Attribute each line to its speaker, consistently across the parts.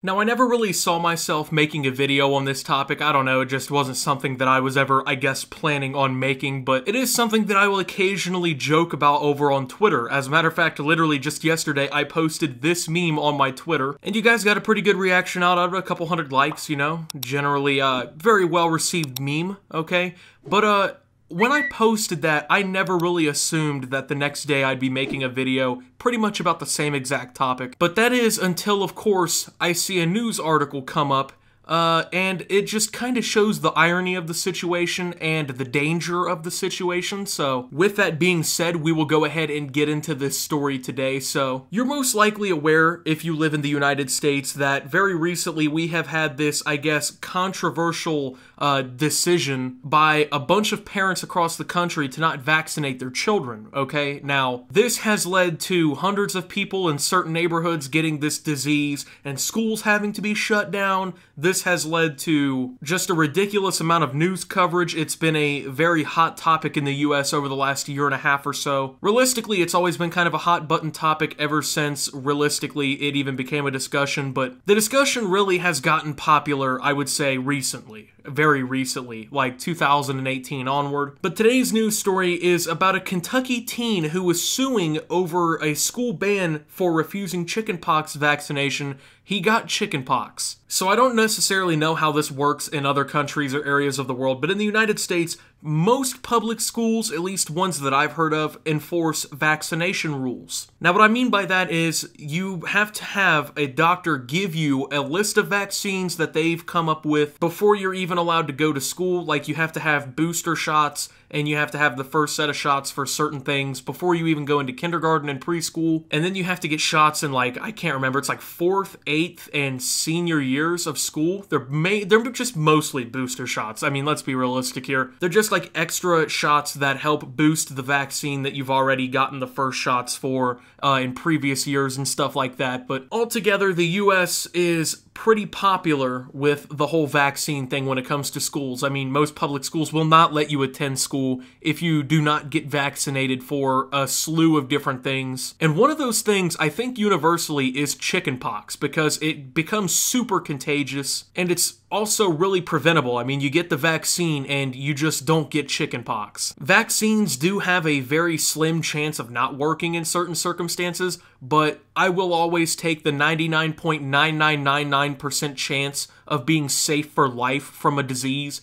Speaker 1: Now, I never really saw myself making a video on this topic. I don't know, it just wasn't something that I was ever, I guess, planning on making, but it is something that I will occasionally joke about over on Twitter. As a matter of fact, literally just yesterday, I posted this meme on my Twitter, and you guys got a pretty good reaction out of it, a couple hundred likes, you know? Generally, very well-received meme, okay? But, when I posted that, I never really assumed that the next day I'd be making a video pretty much about the same exact topic. But that is until, of course, I see a news article come up, and it just kind of shows the irony of the situation and the danger of the situation. So with that being said, we will go ahead and get into this story today. So you're most likely aware, if you live in the United States, that very recently we have had this, I guess, controversial decision by a bunch of parents across the country to not vaccinate their children, okay? Now, this has led to hundreds of people in certain neighborhoods getting this disease and schools having to be shut down. This has led to just a ridiculous amount of news coverage. It's been a very hot topic in the US over the last year and a half or so. Realistically, it's always been kind of a hot button topic ever since, realistically, it even became a discussion, but the discussion really has gotten popular, I would say, recently. Very recently, like 2018 onward. But today's news story is about a Kentucky teen who was suing over a school ban for refusing chickenpox vaccination. He got chickenpox. So I don't necessarily know how this works in other countries or areas of the world, but in the United States, most public schools, at least ones that I've heard of, enforce vaccination rules. Now, what I mean by that is you have to have a doctor give you a list of vaccines that they've come up with before you're even allowed to go to school. Like, you have to have booster shots, and you have to have the first set of shots for certain things before you even go into kindergarten and preschool. And then you have to get shots in, like, I can't remember, it's like 4th, 8th, and senior years of school. They're just mostly booster shots. I mean, let's be realistic here. They're just like extra shots that help boost the vaccine that you've already gotten the first shots for in previous years and stuff like that. But altogether, the US is pretty popular with the whole vaccine thing when it comes to schools. I mean, most public schools will not let you attend school if you do not get vaccinated for a slew of different things. And one of those things, I think universally, is chickenpox, because it becomes super contagious and it's also really preventable. I mean, you get the vaccine and you just don't get chickenpox. Vaccines do have a very slim chance of not working in certain circumstances, but I will always take the 99.9999% chance of being safe for life from a disease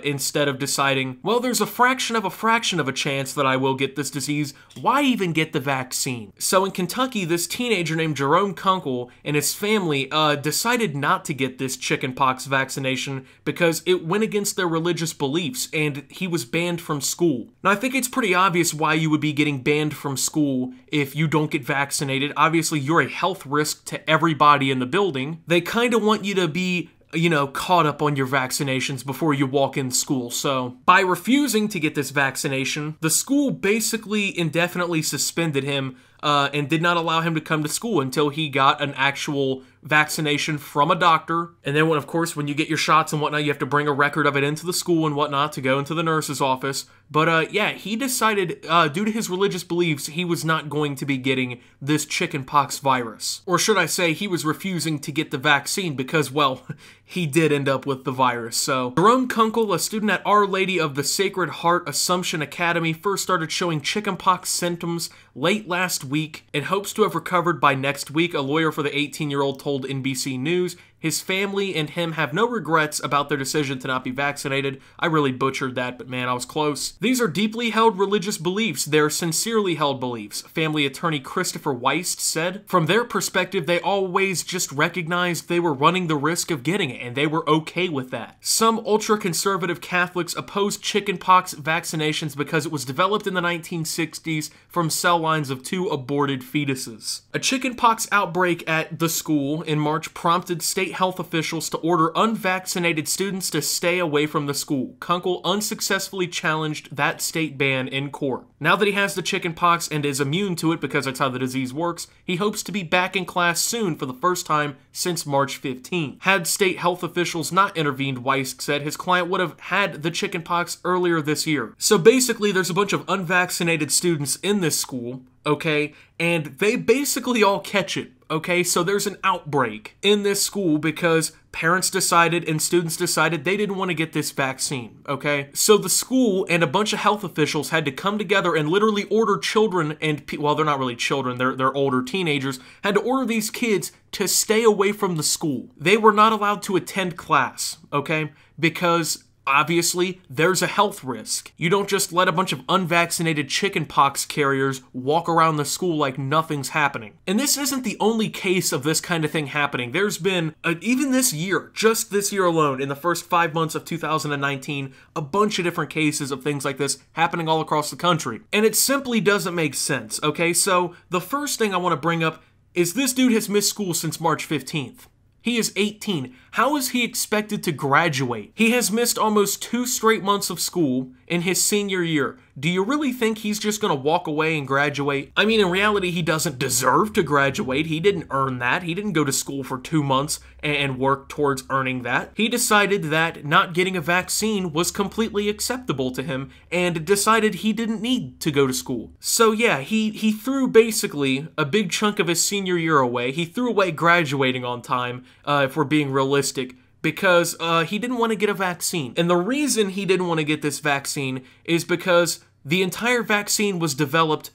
Speaker 1: instead of deciding, well, there's a fraction of a chance that I will get this disease. Why even get the vaccine? So in Kentucky, this teenager named Jerome Kunkel and his family decided not to get this chickenpox vaccination because it went against their religious beliefs, and he was banned from school. Now, I think it's pretty obvious why you would be getting banned from school if you don't get vaccinated. Obviously, you're a health risk to everybody in the building. They kind of want you to be, you know, caught up on your vaccinations before you walk in school. So by refusing to get this vaccination, the school basically indefinitely suspended him and did not allow him to come to school until he got an actual vaccination from a doctor. And then, of course, when you get your shots and whatnot, you have to bring a record of it into the school and whatnot to go into the nurse's office. But yeah, he decided, due to his religious beliefs, he was not going to be getting this chickenpox virus. Or should I say, he was refusing to get the vaccine because, well, he did end up with the virus. So Jerome Kunkel, a student at Our Lady of the Sacred Heart Assumption Academy, first started showing chickenpox symptoms late last week and hopes to have recovered by next week, a lawyer for the 18-year-old told NBC News. His family and him have no regrets about their decision to not be vaccinated. I really butchered that, but man, I was close. These are deeply held religious beliefs. They're sincerely held beliefs, family attorney Christopher Weist said. From their perspective, they always just recognized they were running the risk of getting it, and they were okay with that. Some ultra-conservative Catholics opposed chickenpox vaccinations because it was developed in the 1960s from cell lines of 2 aborted fetuses. A chickenpox outbreak at the school in March prompted state health officials to order unvaccinated students to stay away from the school. Kunkel unsuccessfully challenged that state ban in court. Now that he has the chickenpox and is immune to it because that's how the disease works, he hopes to be back in class soon for the first time since March 15. Had state health officials not intervened, Weist said, his client would have had the chickenpox earlier this year. So basically, there's a bunch of unvaccinated students in this school, okay, and they basically all catch it. okay? So there's an outbreak in this school because parents decided and students decided they didn't want to get this vaccine, okay? So the school and a bunch of health officials had to come together and literally order children and, well, they're not really children, they're older teenagers, had to order these kids to stay away from the school. They were not allowed to attend class, okay? Because obviously, there's a health risk. You don't just let a bunch of unvaccinated chickenpox carriers walk around the school like nothing's happening. And this isn't the only case of this kind of thing happening. There's been, even this year, just this year alone, in the first 5 months of 2019, a bunch of different cases of things like this happening all across the country. And it simply doesn't make sense, okay? So, the first thing I want to bring up is this dude has missed school since March 15th. He is 18. How is he expected to graduate? He has missed almost 2 straight months of school in his senior year. Do you really think he's just gonna walk away and graduate? I mean, in reality, he doesn't deserve to graduate. He didn't earn that. He didn't go to school for 2 months and work towards earning that. He decided that not getting a vaccine was completely acceptable to him and decided he didn't need to go to school. So yeah, he threw basically a big chunk of his senior year away. He threw away graduating on time, if we're being realistic, because he didn't want to get a vaccine. And the reason he didn't want to get this vaccine is because the entire vaccine was developed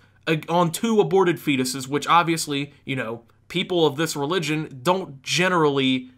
Speaker 1: on 2 aborted fetuses, which obviously, you know, people of this religion don't generally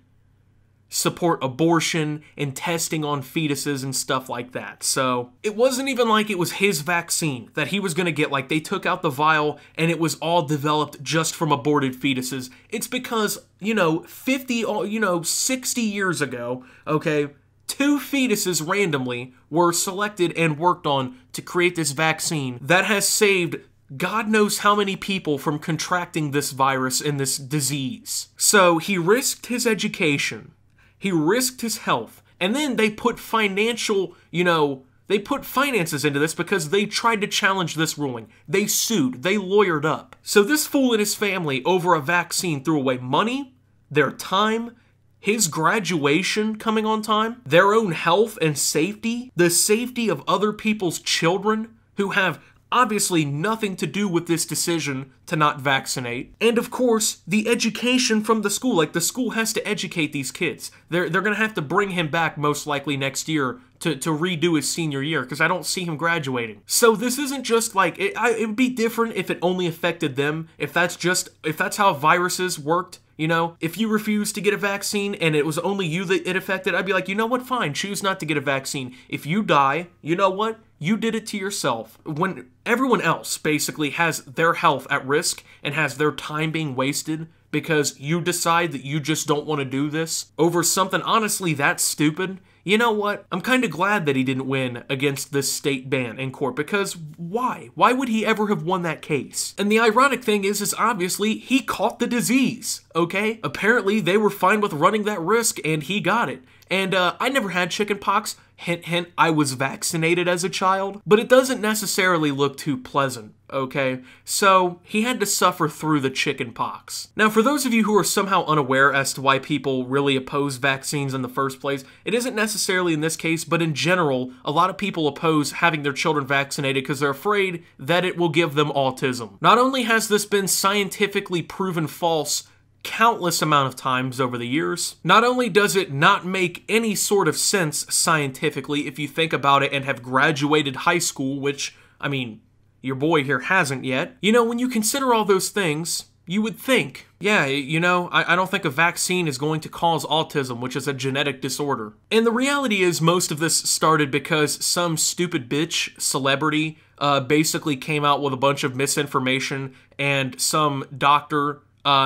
Speaker 1: support abortion and testing on fetuses and stuff like that. So it wasn't even like it was his vaccine that he was going to get. Like, they took out the vial and it was all developed just from aborted fetuses. It's because, 60 years ago, okay, 2 fetuses randomly were selected and worked on to create this vaccine that has saved God knows how many people from contracting this virus and this disease. So he risked his education. He risked his health, and then they put financial, they put finances into this because they tried to challenge this ruling. They sued, they lawyered up. So this fool and his family over a vaccine threw away money, their time, his graduation coming on time, their own health and safety, the safety of other people's children who have obviously nothing to do with this decision to not vaccinate. And of course, the education from the school. Like, the school has to educate these kids. They're gonna have to bring him back most likely next year to redo his senior year, because I don't see him graduating. So this isn't just like, it would be different if it only affected them, if that's how viruses worked. If you refuse to get a vaccine and it was only you that it affected, I'd be like, you know what, fine, choose not to get a vaccine. If you die, you know what? You did it to yourself. When everyone else basically has their health at risk and has their time being wasted because you decide that you just don't want to do this over something honestly that's stupid, you know what? I'm kind of glad that he didn't win against this state ban in court, because why? Why would he ever have won that case? And the ironic thing is obviously he caught the disease, okay? Apparently they were fine with running that risk and he got it. And I never had chickenpox. Hint, hint, I was vaccinated as a child, but it doesn't necessarily look too pleasant, okay? So he had to suffer through the chickenpox. Now, for those of you who are somehow unaware as to why people really oppose vaccines in the first place, it isn't necessarily in this case, but in general, a lot of people oppose having their children vaccinated because they're afraid that it will give them autism. Not only has this been scientifically proven false countless amount of times over the years, not only does it not make any sort of sense scientifically if you think about it and have graduated high school, which, I mean, your boy here hasn't yet. When you consider all those things, you would think, yeah, I don't think a vaccine is going to cause autism, which is a genetic disorder. And the reality is most of this started because some stupid bitch celebrity basically came out with a bunch of misinformation, and some doctor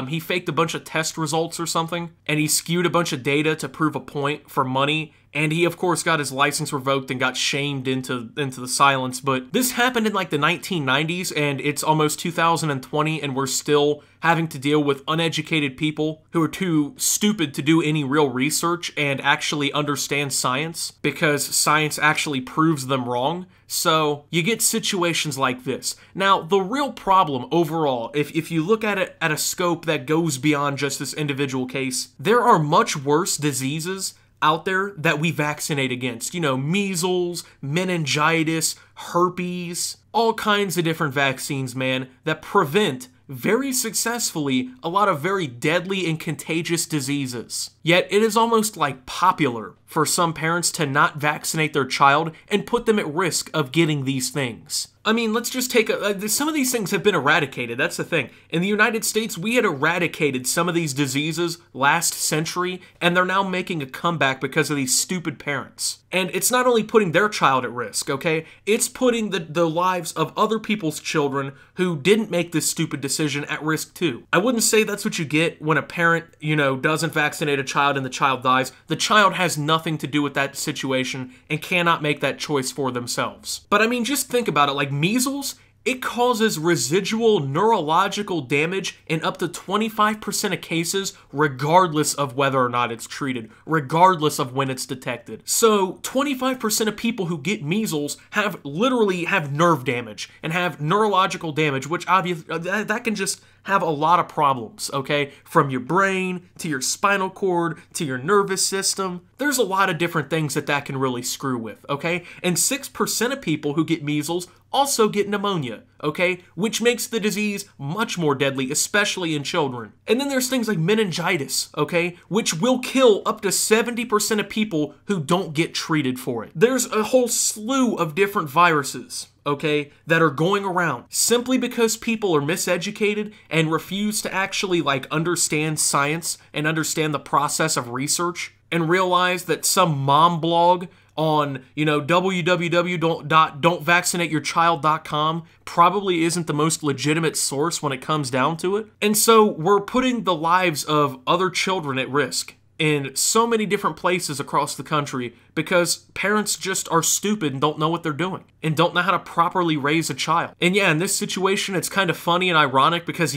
Speaker 1: he faked a bunch of test results or something, and he skewed a bunch of data to prove a point for money, and he of course got his license revoked and got shamed into the silence. But this happened in like the 1990s, and it's almost 2020, and we're still having to deal with uneducated people who are too stupid to do any real research and actually understand science, because science actually proves them wrong. So you get situations like this. Now, the real problem overall, if you look at it at a scope that goes beyond just this individual case, there are much worse diseases out there that we vaccinate against. Measles, meningitis, herpes, all kinds of different vaccines, man, that prevent very successfully a lot of very deadly and contagious diseases. Yet it is almost like popular for some parents to not vaccinate their child and put them at risk of getting these things. I mean, let's just take some of these things have been eradicated. That's the thing. In the United States, we had eradicated some of these diseases last century, and they're now making a comeback because of these stupid parents. And it's not only putting their child at risk, okay? It's putting the lives of other people's children who didn't make this stupid decision at risk too. I wouldn't say that's what you get when a parent, doesn't vaccinate a child and the child dies. The child has nothing to do with that situation and cannot make that choice for themselves. But I mean, just think about it, like measles, it causes residual neurological damage in up to 25% of cases, regardless of whether or not it's treated, regardless of when it's detected. So 25% of people who get measles literally have nerve damage and have neurological damage, which obviously that can just have a lot of problems, okay? From your brain, to your spinal cord, to your nervous system. There's a lot of different things that can really screw with, okay? And 6% of people who get measles also get pneumonia, okay? Which makes the disease much more deadly, especially in children. And then there's things like meningitis, okay? Which will kill up to 70% of people who don't get treated for it. There's a whole slew of different viruses, okay, that are going around simply because people are miseducated and refuse to actually understand science and understand the process of research and realize that some mom blog on, www.don'tvaccinateyourchild.com probably isn't the most legitimate source when it comes down to it. And so we're putting the lives of other children at risk in so many different places across the country because parents just are stupid and don't know what they're doing and don't know how to properly raise a child. And yeah, in this situation, it's kind of funny and ironic because,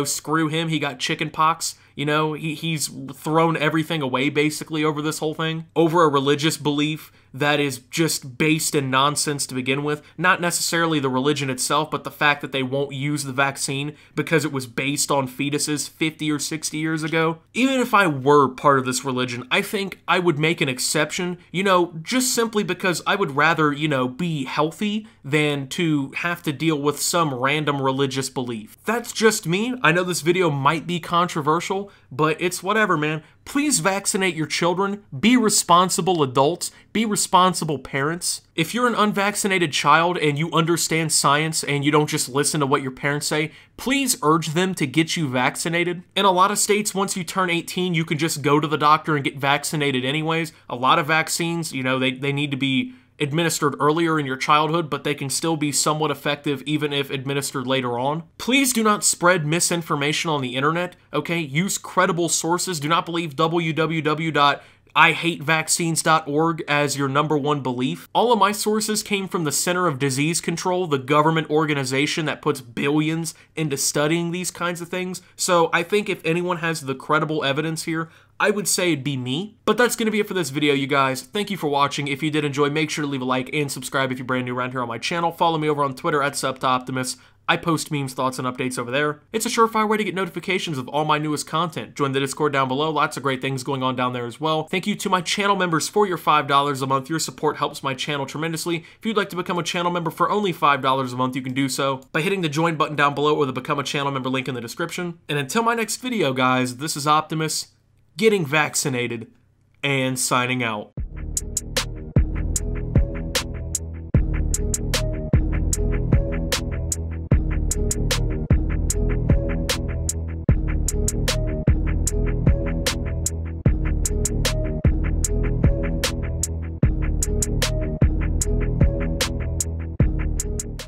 Speaker 1: screw him, he got chicken pox. He's thrown everything away basically over this whole thing, over a religious belief that is just based in nonsense to begin with. Not necessarily the religion itself, but the fact that they won't use the vaccine because it was based on fetuses 50 or 60 years ago. Even if I were part of this religion, I think I would make an exception, just simply because I would rather, be healthy than to have to deal with some random religious belief. That's just me. I know this video might be controversial, but it's whatever, man. Please vaccinate your children. Be responsible adults. Be responsible parents. If you're an unvaccinated child and you understand science and you don't just listen to what your parents say, please urge them to get you vaccinated. In a lot of states, once you turn 18, you can just go to the doctor and get vaccinated anyways. A lot of vaccines, they need to be administered earlier in your childhood, but they can still be somewhat effective even if administered later on. Please do not spread misinformation on the internet, okay? Use credible sources. Do not believe www.IHateVaccines.org as your #1 belief. All of my sources came from the Center of Disease Control, the government organization that puts billions into studying these kinds of things. So I think if anyone has the credible evidence here, I would say it'd be me. But that's going to be it for this video, you guys. Thank you for watching. If you did enjoy, make sure to leave a like and subscribe if you're brand new around here on my channel. Follow me over on Twitter at SupToOptimus. I post memes, thoughts, and updates over there. It's a surefire way to get notifications of all my newest content. Join the Discord down below. Lots of great things going on down there as well. Thank you to my channel members for your $5 a month. Your support helps my channel tremendously. If you'd like to become a channel member for only $5 a month, you can do so by hitting the join button down below or the become a channel member link in the description. And until my next video, guys, this is Optimus, getting vaccinated, and signing out.